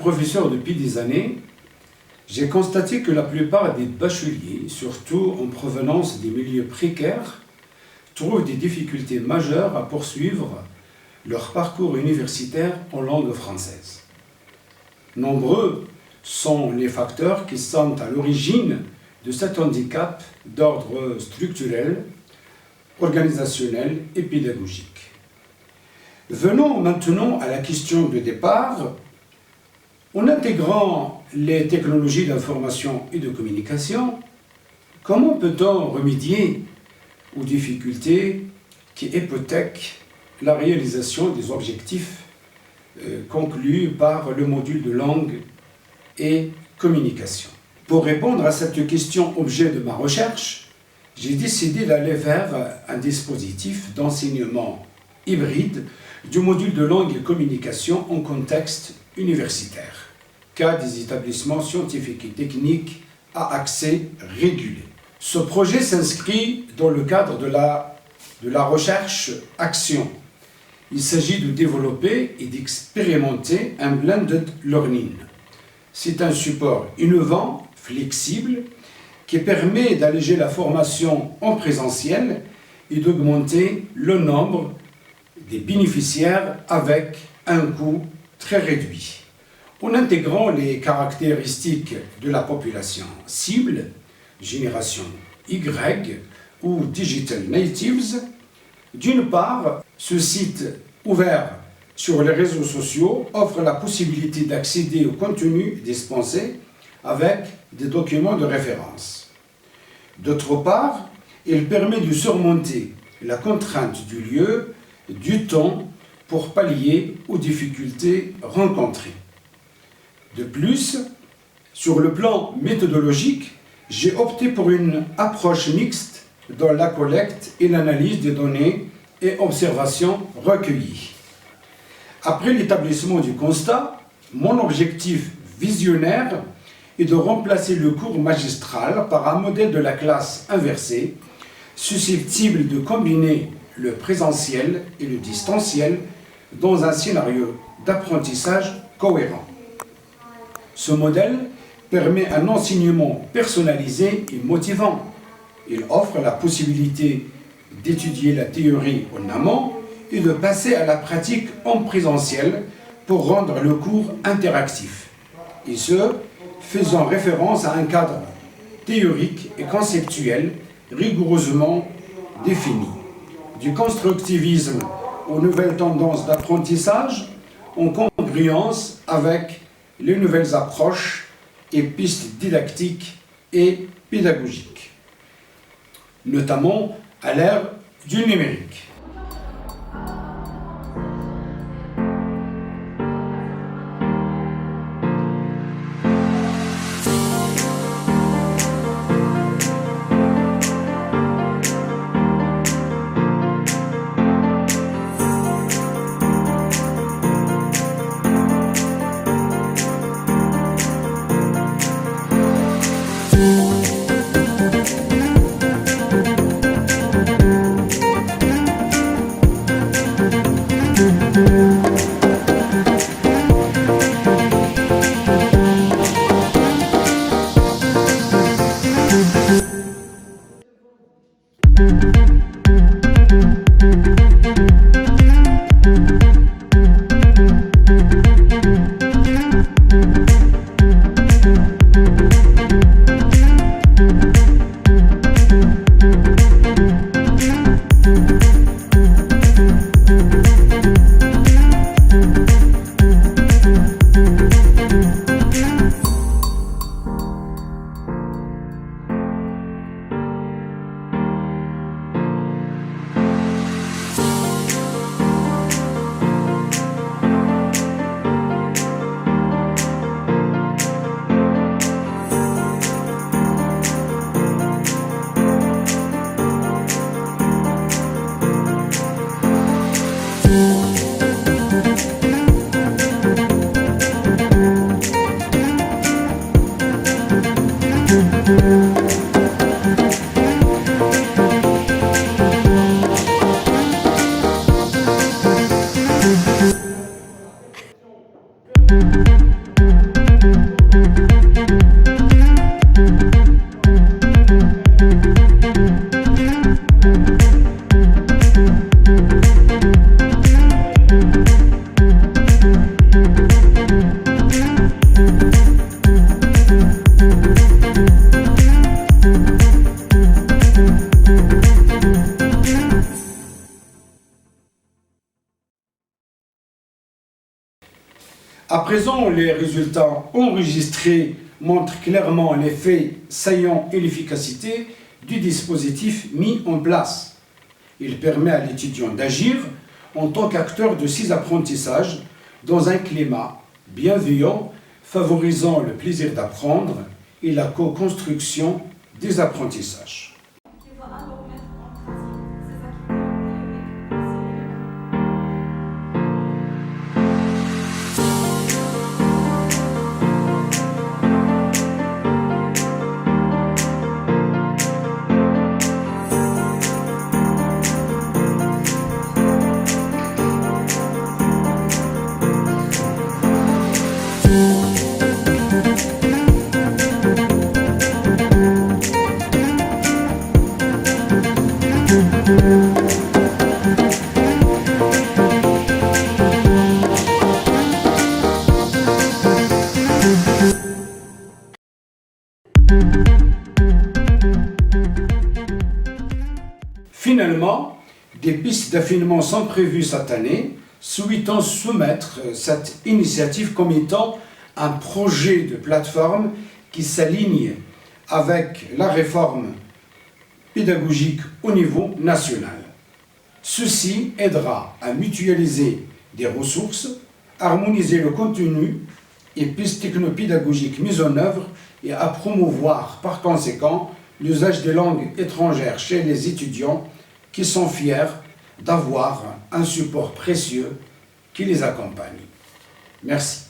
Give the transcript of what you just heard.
professeur depuis des années, j'ai constaté que la plupart des bacheliers, surtout en provenance des milieux précaires, trouvent des difficultés majeures à poursuivre leur parcours universitaire en langue française. Nombreux sont les facteurs qui sont à l'origine de cet handicap d'ordre structurel, organisationnel et pédagogique. Venons maintenant à la question de départ. En intégrant les technologies d'information et de communication, comment peut-on remédier aux difficultés qui hypothèquent la réalisation des objectifs conclus par le module de langue et communication? Pour répondre à cette question objet de ma recherche, j'ai décidé d'aller vers un dispositif d'enseignement hybride du module de langue et communication en contexte universitaire, cas des établissements scientifiques et techniques à accès régulé. Ce projet s'inscrit dans le cadre de la recherche-action. Il s'agit de développer et d'expérimenter un blended learning. C'est un support innovant, flexible, qui permet d'alléger la formation en présentiel et d'augmenter le nombre des bénéficiaires avec un coût très réduit. En intégrant les caractéristiques de la population cible, génération Y ou Digital Natives, d'une part, ce site ouvert sur les réseaux sociaux offre la possibilité d'accéder au contenu dispensé avec des documents de référence. D'autre part, il permet de surmonter la contrainte du lieu, du temps, pour pallier aux difficultés rencontrées. De plus, sur le plan méthodologique, j'ai opté pour une approche mixte dans la collecte et l'analyse des données et observations recueillies. Après l'établissement du constat, mon objectif visionnaire est de remplacer le cours magistral par un modèle de la classe inversée, susceptible de combiner le présentiel et le distanciel dans un scénario d'apprentissage cohérent. Ce modèle permet un enseignement personnalisé et motivant. Il offre la possibilité d'étudier la théorie en amont et de passer à la pratique en présentiel pour rendre le cours interactif. Et ce, faisant référence à un cadre théorique et conceptuel rigoureusement défini. Du constructivisme aux nouvelles tendances d'apprentissage en congruence avec les nouvelles approches et pistes didactiques et pédagogiques, notamment à l'ère du numérique. À présent, les résultats enregistrés montrent clairement l'effet saillant et l'efficacité du dispositif mis en place. Il permet à l'étudiant d'agir en tant qu'acteur de ses apprentissages dans un climat bienveillant, favorisant le plaisir d'apprendre et la co-construction des apprentissages. Finalement, des pistes d'affinement sont prévues cette année, souhaitant soumettre cette initiative comme étant un projet de plateforme qui s'aligne avec la réforme pédagogique au niveau national. Ceci aidera à mutualiser des ressources, harmoniser le contenu et pistes technopédagogiques mises en œuvre et à promouvoir par conséquent l'usage des langues étrangères chez les étudiants qui sont fiers d'avoir un support précieux qui les accompagne. Merci.